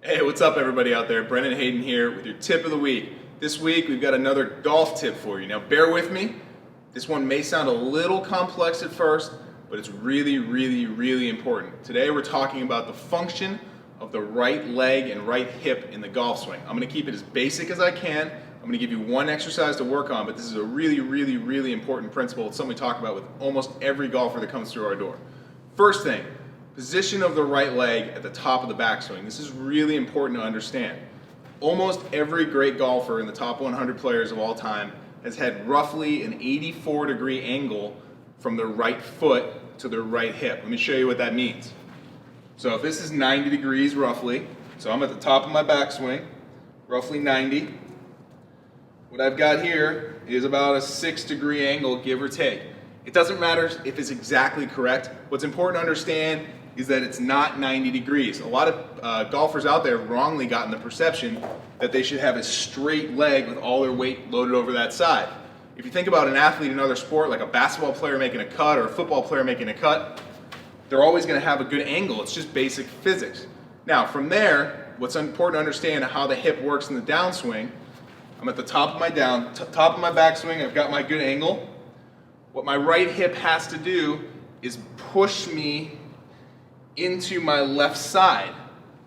Hey, what's up everybody out there? Brennan Hayden here with your tip of the week. This week we've got another golf tip for you. Now bear with me. This one may sound a little complex at first, but it's really important. Today we're talking about the function of the right leg and right hip in the golf swing. I'm going to keep it as basic as I can. I'm going to give you one exercise to work on, but this is a really important principle. It's something we talk about with almost every golfer that comes through our door. First thing, position of the right leg at the top of the backswing. This is really important to understand. Almost every great golfer in the top 100 players of all time has had roughly an 84-degree angle from their right foot to their right hip. Let me show you what that means. So if this is 90 degrees roughly, so I'm at the top of my backswing, roughly 90. What I've got here is about a 6-degree angle, give or take. It doesn't matter if it's exactly correct. What's important to understand is that it's not 90 degrees. A lot of golfers out there have wrongly gotten the perception that they should have a straight leg with all their weight loaded over that side. If you think about an athlete in another sport, like a basketball player making a cut or a football player making a cut, they're always going to have a good angle. It's just basic physics. Now, from there, what's important to understand how the hip works in the downswing. I'm at the top of my backswing. I've got my good angle. What my right hip has to do is push me into my left side.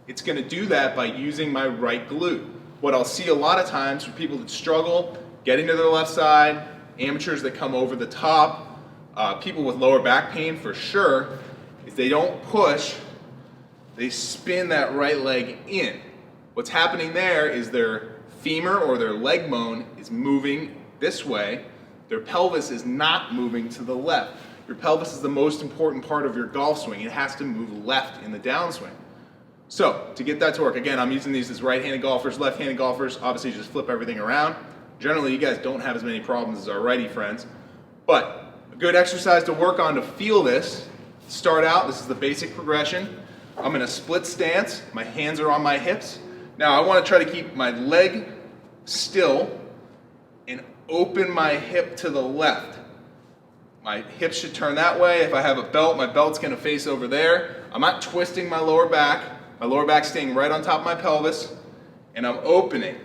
It's going to do that by using my right glute. What I'll see a lot of times for people that struggle getting to their left side, amateurs that come over the top, people with lower back pain for sure, is they don't push, they spin that right leg in. What's happening there is their femur or their leg bone is moving this way. Their pelvis is not moving to the left. Your pelvis is the most important part of your golf swing. It has to move left in the downswing. So, to get that to work, again, I'm using these as right-handed golfers, left-handed golfers. Obviously, just flip everything around. Generally, you guys don't have as many problems as our righty friends. But a good exercise to work on to feel this, start out, this is the basic progression. I'm in a split stance. My hands are on my hips. Now, I want to try to keep my leg still and open my hip to the left. My hips should turn that way. If I have a belt, my belt's going to face over there. I'm not twisting my lower back. My lower back's staying right on top of my pelvis, and I'm opening.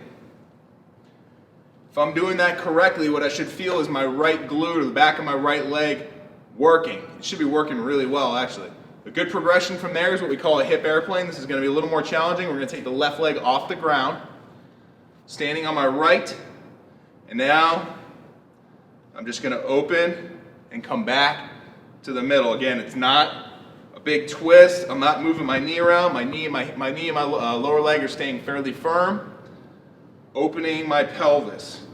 If I'm doing that correctly, what I should feel is my right glute or the back of my right leg working. It should be working really well, actually. A good progression from there is what we call a hip airplane. This is going to be a little more challenging. We're going to take the left leg off the ground, standing on my right, and now I'm just going to open and come back to the middle. Again, it's not a big twist. I'm not moving my knee around. My knee and my lower leg are staying fairly firm. Opening my pelvis.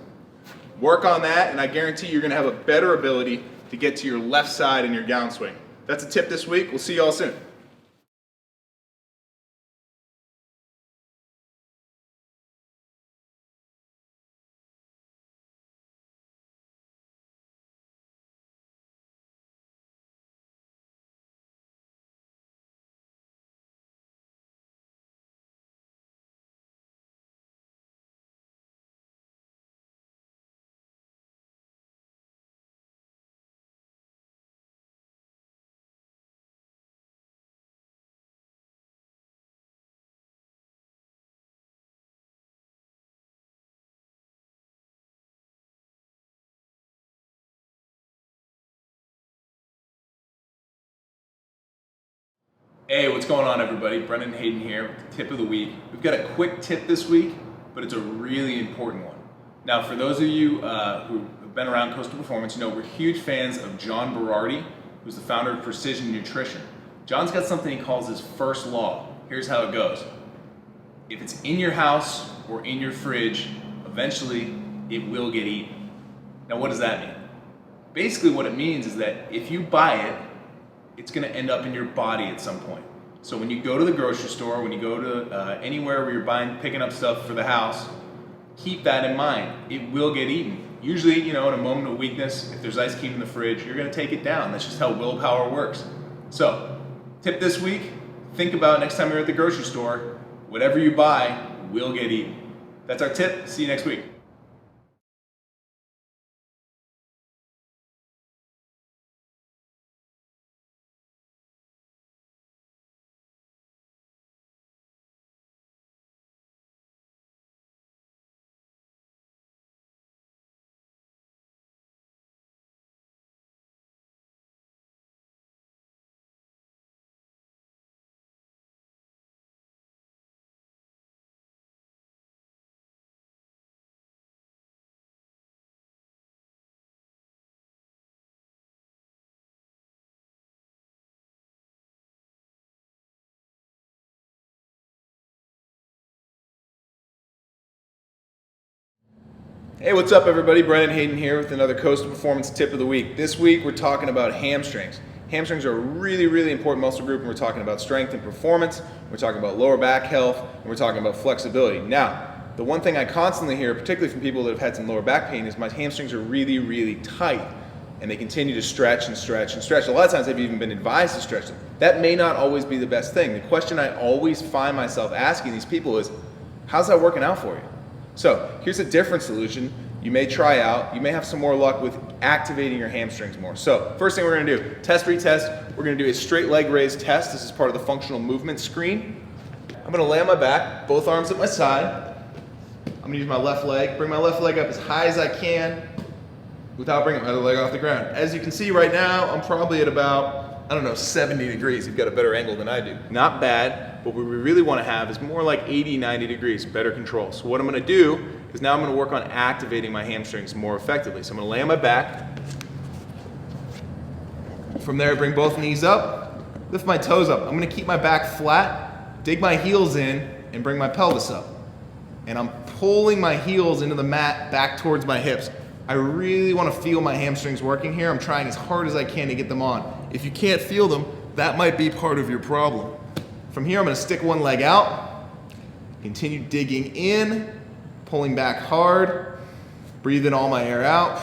Work on that, and I guarantee you're going to have a better ability to get to your left side in your downswing. That's a tip this week. We'll see you all soon. Hey, what's going on everybody? Brennan Hayden here with the tip of the week. We've got a quick tip this week, but it's a really important one. Now, for those of you who have been around Coastal Performance, you know we're huge fans of John Berardi, who's the founder of Precision Nutrition. John's got something he calls his first law. Here's how it goes. If it's in your house or in your fridge, eventually it will get eaten. Now, what does that mean? Basically, what it means is that if you buy it, it's going to end up in your body at some point. So when you go to the grocery store, when you go to anywhere where you're picking up stuff for the house, keep that in mind. It will get eaten. Usually, you know, in a moment of weakness, if there's ice cream in the fridge, you're going to take it down. That's just how willpower works. So, tip this week, think about next time you're at the grocery store, whatever you buy will get eaten. That's our tip. See you next week. Hey, what's up everybody? Brennan Hayden here with another Coastal Performance tip of the week. This week we're talking about hamstrings. Hamstrings are a really important muscle group, and we're talking about strength and performance, we're talking about lower back health, and we're talking about flexibility. Now, the one thing I constantly hear, particularly from people that have had some lower back pain, is my hamstrings are really tight, and they continue to stretch and stretch and stretch. A lot of times I've even been advised to stretch them. That may not always be the best thing. The question I always find myself asking these people is, how's that working out for you? So here's a different solution you may try out. You may have some more luck with activating your hamstrings more. So first thing we're gonna do, test retest. We're gonna do a straight leg raise test. This is part of the functional movement screen. I'm gonna lay on my back, both arms at my side. I'm gonna use my left leg, bring my left leg up as high as I can without bringing my other leg off the ground. As you can see right now, I'm probably at about, I don't know, 70 degrees. You've got a better angle than I do. Not bad. What we really want to have is more like 80, 90 degrees, better control. So what I'm going to do is now I'm going to work on activating my hamstrings more effectively. So I'm going to lay on my back. From there, bring both knees up, lift my toes up. I'm going to keep my back flat, dig my heels in, and bring my pelvis up. And I'm pulling my heels into the mat back towards my hips. I really want to feel my hamstrings working here. I'm trying as hard as I can to get them on. If you can't feel them, that might be part of your problem. From here, I'm going to stick one leg out, continue digging in, pulling back hard, breathing all my air out.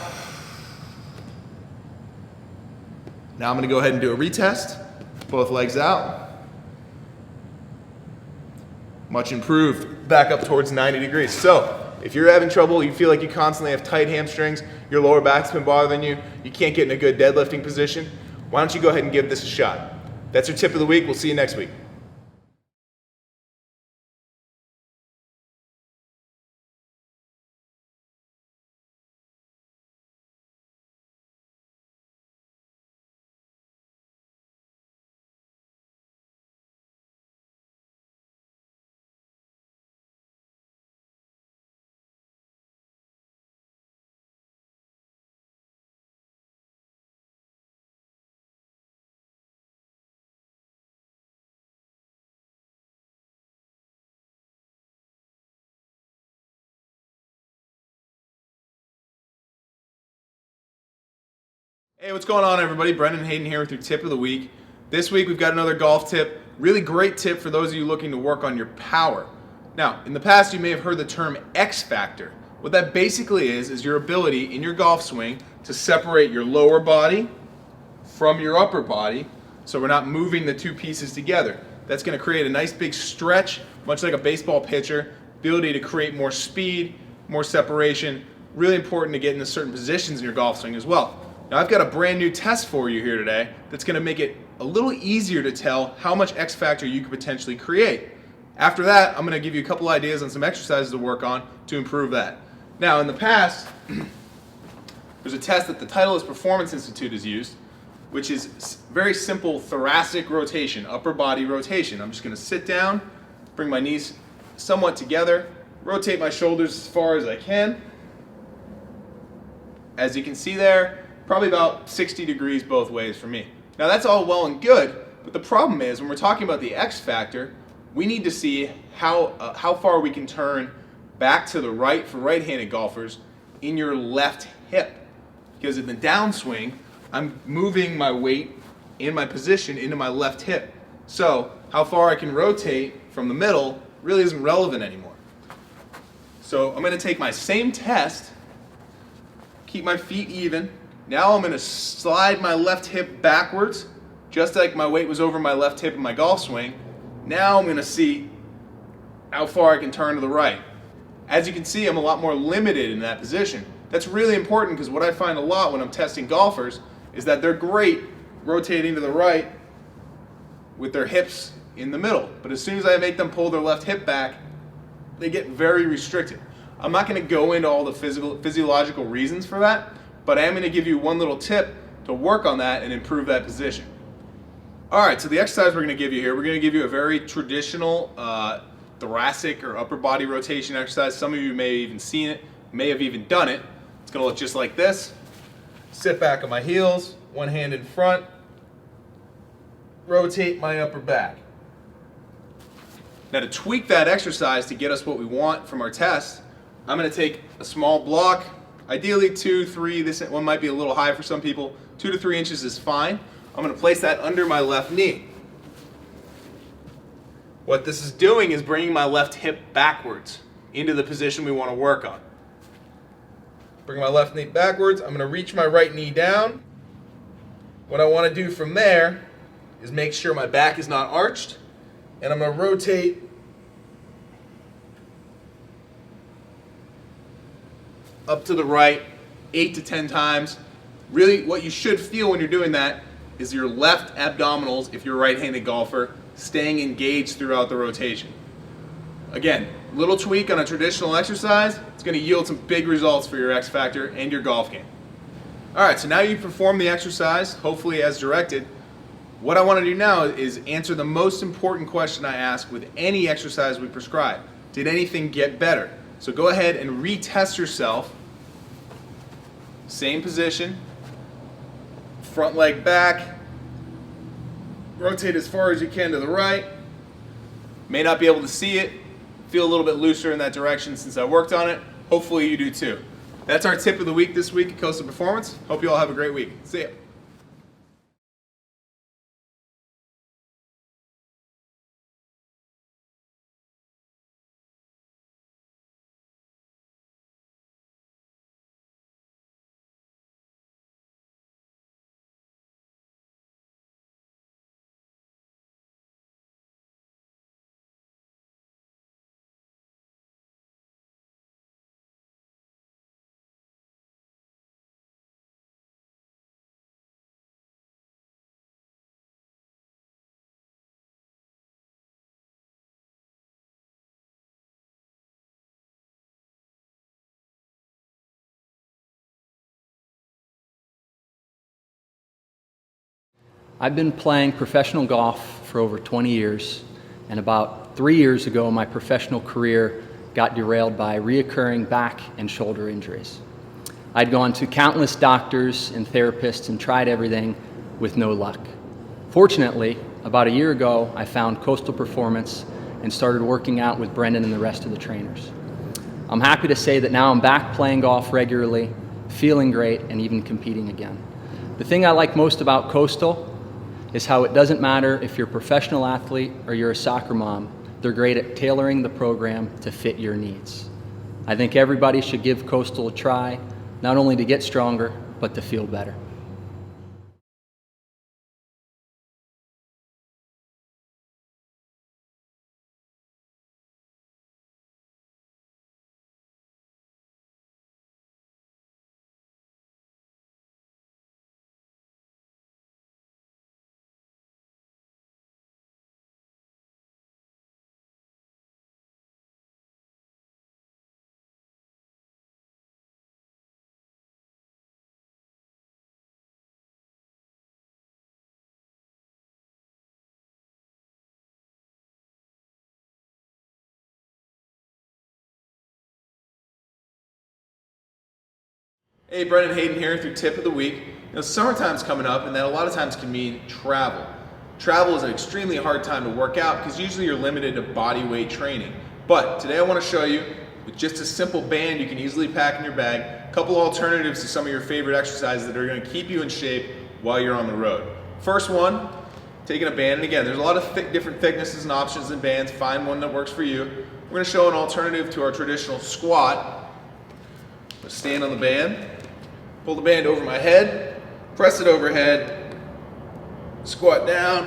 Now I'm going to go ahead and do a retest, both legs out. Much improved, back up towards 90 degrees. So if you're having trouble, you feel like you constantly have tight hamstrings, your lower back's been bothering you, you can't get in a good deadlifting position, why don't you go ahead and give this a shot. That's your tip of the week. We'll see you next week. Hey, what's going on everybody? Brendan Hayden here with your tip of the week. This week we've got another golf tip. Really great tip for those of you looking to work on your power. Now, in the past you may have heard the term X factor. What that basically is your ability in your golf swing to separate your lower body from your upper body so we're not moving the two pieces together. That's going to create a nice big stretch, much like a baseball pitcher, ability to create more speed, more separation. Really important to get into certain positions in your golf swing as well. Now I've got a brand new test for you here today that's going to make it a little easier to tell how much X factor you could potentially create. After that, I'm going to give you a couple ideas on some exercises to work on to improve that. Now in the past, there's a test that the Titleist Performance Institute has used, which is very simple thoracic rotation, upper body rotation. I'm just going to sit down, bring my knees somewhat together, rotate my shoulders as far as I can. As you can see there, probably about 60 degrees both ways for me. Now that's all well and good, but the problem is when we're talking about the X factor, we need to see how far we can turn back to the right for right-handed golfers in your left hip. Because in the downswing, I'm moving my weight in my position into my left hip. So how far I can rotate from the middle really isn't relevant anymore. So I'm going to take my same test, keep my feet even. Now I'm going to slide my left hip backwards, just like my weight was over my left hip in my golf swing. Now I'm going to see how far I can turn to the right. As you can see, I'm a lot more limited in that position. That's really important because what I find a lot when I'm testing golfers is that they're great rotating to the right with their hips in the middle. But as soon as I make them pull their left hip back, they get very restricted. I'm not going to go into all the physiological reasons for that, but I am going to give you one little tip to work on that and improve that position. Alright, so the exercise we're going to give you here, we're going to give you a very traditional thoracic or upper body rotation exercise. Some of you may have even seen it, may have even done it. It's going to look just like this. Sit back on my heels, one hand in front, rotate my upper back. Now to tweak that exercise to get us what we want from our test, I'm going to take a small block, ideally 2, 3, this one might be a little high for some people, 2 to 3 inches is fine. I'm going to place that under my left knee. What this is doing is bringing my left hip backwards into the position we want to work on. Bring my left knee backwards, I'm going to reach my right knee down. What I want to do from there is make sure my back is not arched, and I'm going to rotate up to the right 8 to 10 times. Really, what you should feel when you're doing that is your left abdominals, if you're a right-handed golfer, staying engaged throughout the rotation. Again, little tweak on a traditional exercise, it's going to yield some big results for your X factor and your golf game. Alright, so now you've performed the exercise, hopefully as directed. What I want to do now is answer the most important question I ask with any exercise we prescribe. Did anything get better? So go ahead and retest yourself. Same position, front leg back, rotate as far as you can to the right. May not be able to see it, feel a little bit looser in that direction since I worked on it. Hopefully you do too. That's our tip of the week this week at Coastal Performance. Hope you all have a great week. See ya. I've been playing professional golf for over 20 years, and about 3 years ago, my professional career got derailed by reoccurring back and shoulder injuries. I'd gone to countless doctors and therapists and tried everything with no luck. Fortunately, about a year ago, I found Coastal Performance and started working out with Brendan and the rest of the trainers. I'm happy to say that now I'm back playing golf regularly, feeling great, and even competing again. The thing I like most about Coastal is how it doesn't matter if you're a professional athlete or you're a soccer mom, they're great at tailoring the program to fit your needs. I think everybody should give Coastal a try, not only to get stronger, but to feel better. Hey, Brendan Hayden here with your tip of the week. Summertime's coming up, and that a lot of times can mean travel. Travel is an extremely hard time to work out because usually you're limited to body weight training. But today I want to show you, with just a simple band you can easily pack in your bag, a couple alternatives to some of your favorite exercises that are going to keep you in shape while you're on the road. First one, taking a band, and again, there's a lot of different thicknesses and options in bands. Find one that works for you. We're going to show an alternative to our traditional squat. Stand on the band, pull the band over my head, press it overhead, squat down.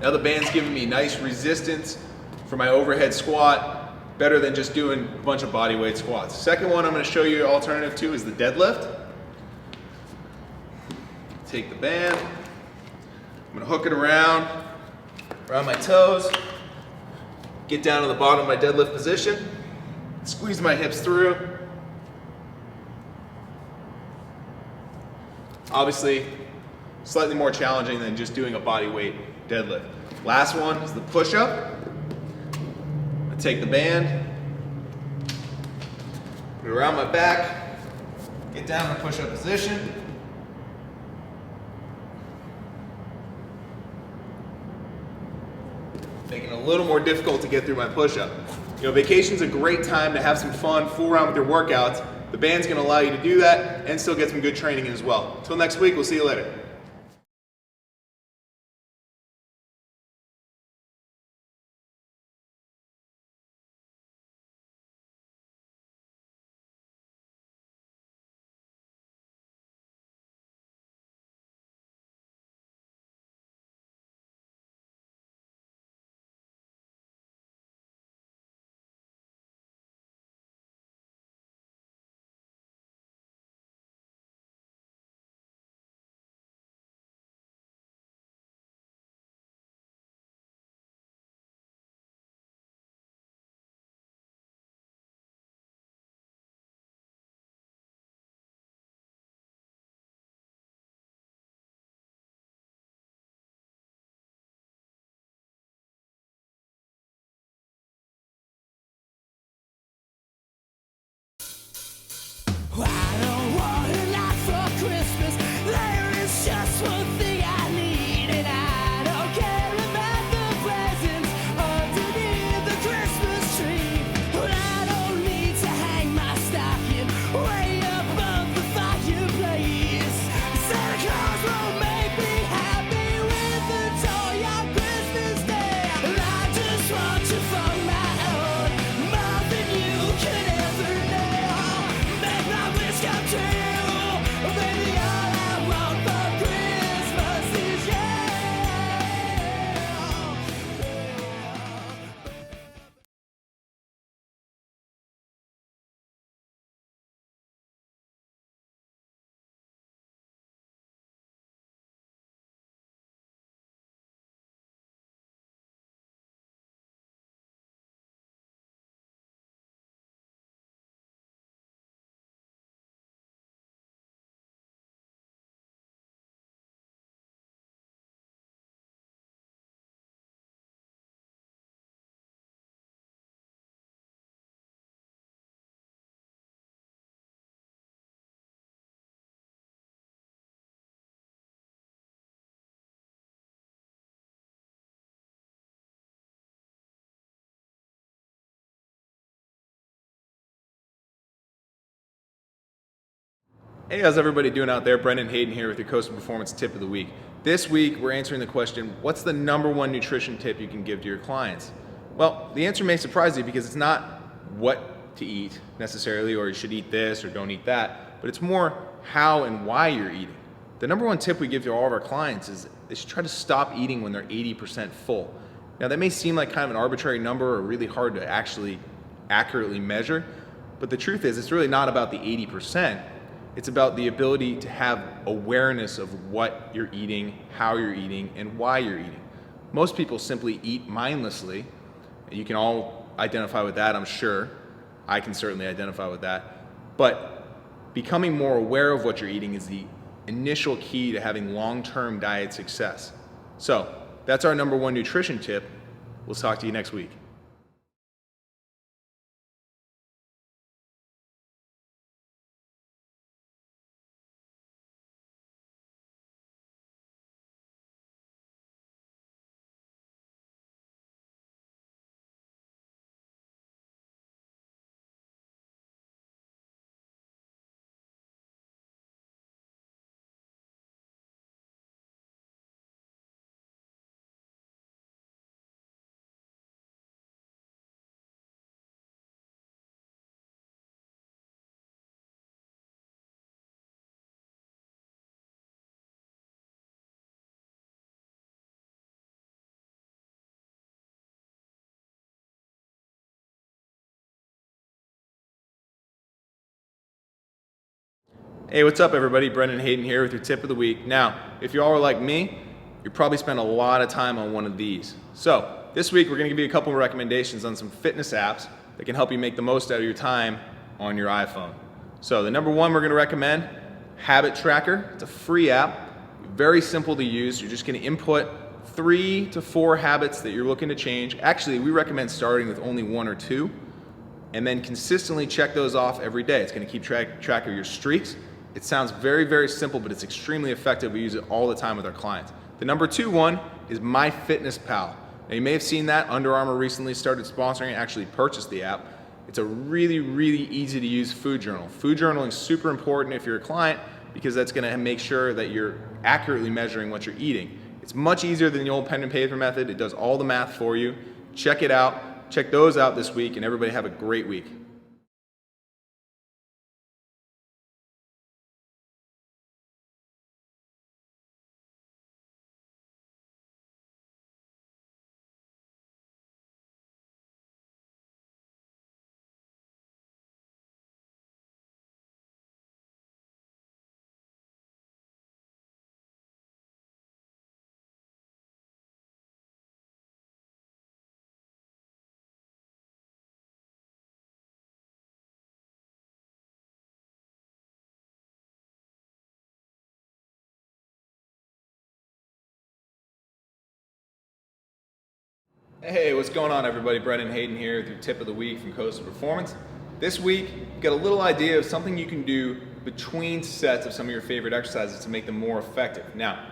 Now the band's giving me nice resistance for my overhead squat, better than just doing a bunch of body weight squats. Second one I'm going to show you alternative to is the deadlift. Take the band, I'm going to hook it around my toes, get down to the bottom of my deadlift position, squeeze my hips through. Obviously, slightly more challenging than just doing a body weight deadlift. Last one is the push-up. I take the band, put it around my back, get down in the push-up position. Making it a little more difficult to get through my push-up. Vacation's a great time to have some fun, fool around with your workouts. The band's gonna allow you to do that and still get some good training in as well. Until next week, we'll see you later. I don't want a lot for Christmas. There is just one thing I need, and I don't care about the presents underneath the Christmas tree. But I don't need to hang my stocking way above the fireplace. Santa Claus won't make me happy with a toy on Christmas Day. I just want you for my own, more than you could ever know. Make my wish come true, baby. All I want for Christmas is you. Hey, how's everybody doing out there? Brendan Hayden here with your Coastal Performance Tip of the Week. This week, we're answering the question, what's the #1 nutrition tip you can give to your clients? Well, the answer may surprise you because it's not what to eat necessarily, or you should eat this or don't eat that, but it's more how and why you're eating. The #1 tip we give to all of our clients is they should try to stop eating when they're 80% full. Now, that may seem like kind of an arbitrary number or really hard to actually accurately measure, but the truth is it's really not about the 80%. It's about the ability to have awareness of what you're eating, how you're eating, and why you're eating. Most people simply eat mindlessly. You can all identify with that, I'm sure. I can certainly identify with that. But becoming more aware of what you're eating is the initial key to having long-term diet success. So that's our #1 nutrition tip. We'll talk to you next week. Hey, what's up everybody? Brendan Hayden here with your tip of the week. Now, if you all are like me, you probably spend a lot of time on one of these. So, this week we're gonna give you a couple of recommendations on some fitness apps that can help you make the most out of your time on your iPhone. So, the #1 we're gonna recommend, Habit Tracker. It's a free app, very simple to use. You're just gonna input 3 to 4 habits that you're looking to change. Actually, we recommend starting with only 1 or 2, and then consistently check those off every day. It's gonna keep track of your streaks. It sounds very, very simple, but it's extremely effective. We use it all the time with our clients. The #2 one is MyFitnessPal. Now you may have seen that Under Armour recently started sponsoring, actually purchased the app. It's a really, really easy to use food journal. Food journaling is super important if you're a client because that's gonna make sure that you're accurately measuring what you're eating. It's much easier than the old pen and paper method. It does all the math for you. Check it out. Check those out this week, and everybody have a great week. Hey, what's going on everybody? Brendan Hayden here with your tip of the week from Coastal Performance. This week, we've got a little idea of something you can do between sets of some of your favorite exercises to make them more effective. Now,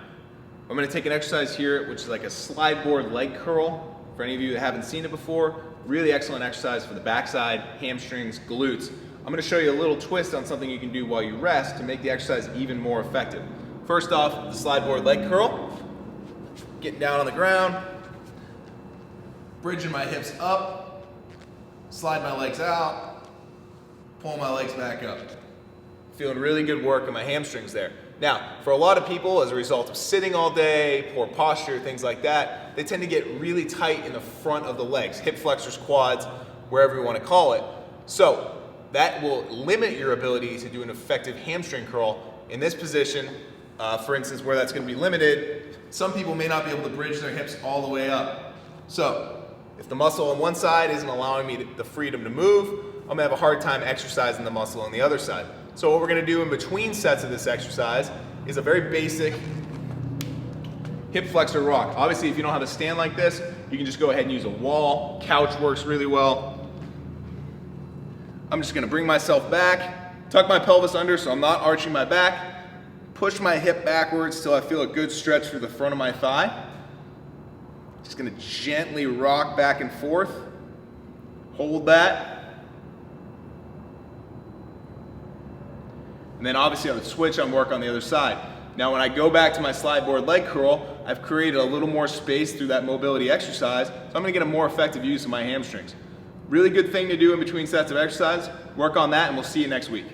I'm gonna take an exercise here, which is like a slide board leg curl. For any of you that haven't seen it before, really excellent exercise for the backside, hamstrings, glutes. I'm gonna show you a little twist on something you can do while you rest to make the exercise even more effective. First off, the slide board leg curl. Getting down on the ground, bridging my hips up, slide my legs out, pull my legs back up. Feeling really good work in my hamstrings there. Now, for a lot of people, as a result of sitting all day, poor posture, things like that, they tend to get really tight in the front of the legs, hip flexors, quads, wherever you want to call it. So that will limit your ability to do an effective hamstring curl. In this position, for instance, where that's going to be limited, some people may not be able to bridge their hips all the way up. So if the muscle on one side isn't allowing me the freedom to move, I'm gonna have a hard time exercising the muscle on the other side. So what we're gonna do in between sets of this exercise is a very basic hip flexor rock. Obviously, if you don't have a stand like this, you can just go ahead and use a wall. Couch works really well. I'm just gonna bring myself back, tuck my pelvis under so I'm not arching my back, push my hip backwards till I feel a good stretch through the front of my thigh. Just gonna gently rock back and forth. Hold that. And then obviously on the switch, I'm working on the other side. Now when I go back to my slide board leg curl, I've created a little more space through that mobility exercise, so I'm gonna get a more effective use of my hamstrings. Really good thing to do in between sets of exercise. Work on that and we'll see you next week.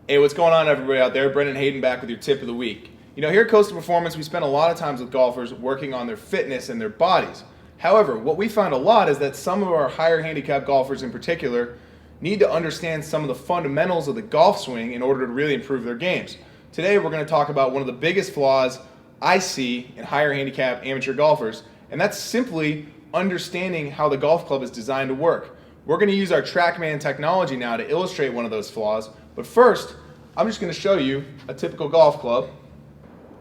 Hey, what's going on everybody out there? Brendan Hayden back with your tip of the week. You know, here at Coastal Performance, we spend a lot of times with golfers working on their fitness and their bodies. However, what we found a lot is that some of our higher handicap golfers in particular need to understand some of the fundamentals of the golf swing in order to really improve their games. Today, we're going to talk about one of the biggest flaws I see in higher handicap amateur golfers, and that's simply understanding how the golf club is designed to work. We're going to use our TrackMan technology now to illustrate one of those flaws, but first, I'm just going to show you a typical golf club.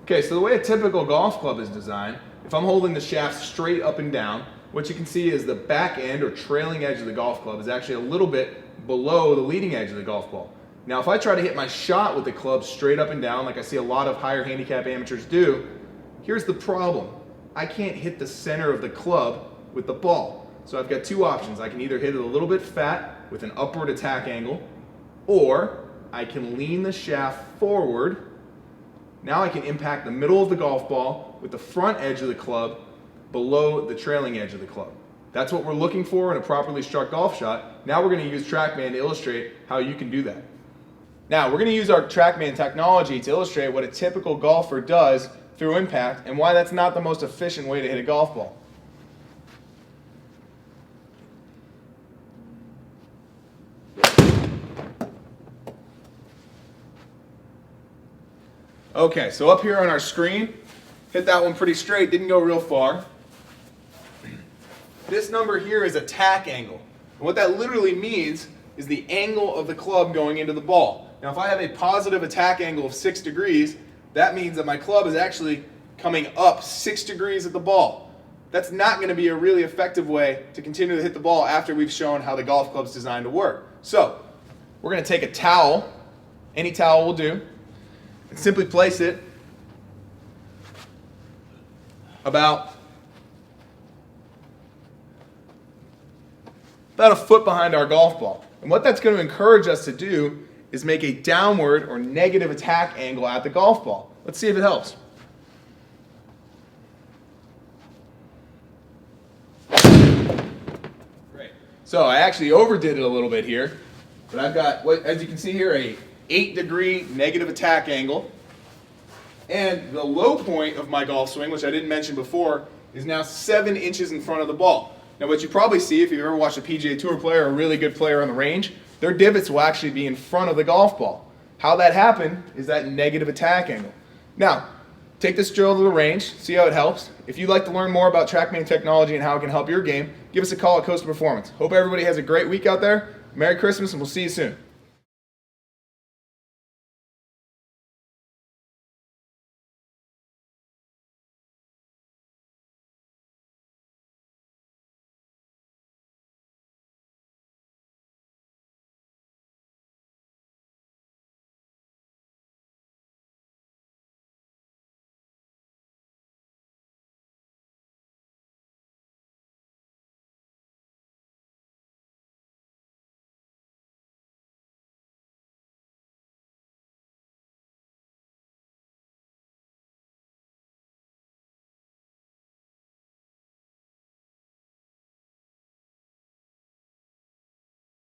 Okay, so the way a typical golf club is designed, if I'm holding the shaft straight up and down, what you can see is the back end or trailing edge of the golf club is actually a little bit below the leading edge of the golf ball. Now, if I try to hit my shot with the club straight up and down, like I see a lot of higher handicap amateurs do, here's the problem. I can't hit the center of the club with the ball. So I've got two options. I can either hit it a little bit fat with an upward attack angle, or I can lean the shaft forward. Now I can impact the middle of the golf ball with the front edge of the club below the trailing edge of the club. That's what we're looking for in a properly struck golf shot. Now we're going to use TrackMan to illustrate how you can do that. Now, we're going to use our TrackMan technology to illustrate what a typical golfer does through impact and why that's not the most efficient way to hit a golf ball. Okay, so up here on our screen, hit that one pretty straight, didn't go real far. This number here is attack angle. And what that literally means is the angle of the club going into the ball. Now if I have a positive attack angle of 6 degrees, that means that my club is actually coming up 6 degrees at the ball. That's not going to be a really effective way to continue to hit the ball after we've shown how the golf club's designed to work. So, we're going to take a towel, any towel will do, and simply place it about a foot behind our golf ball. And what that's going to encourage us to do is make a downward or negative attack angle at the golf ball. Let's see if it helps. Great. So I actually overdid it a little bit here, but I've got, as you can see here, a 8-degree negative attack angle. And the low point of my golf swing, which I didn't mention before, is now 7 inches in front of the ball. Now what you probably see if you've ever watched a PGA Tour player or a really good player on the range, their divots will actually be in front of the golf ball. How that happened is that negative attack angle. Now, take this drill to the range, see how it helps. If you'd like to learn more about TrackMan technology and how it can help your game, give us a call at Coastal Performance. Hope everybody has a great week out there. Merry Christmas, and we'll see you soon.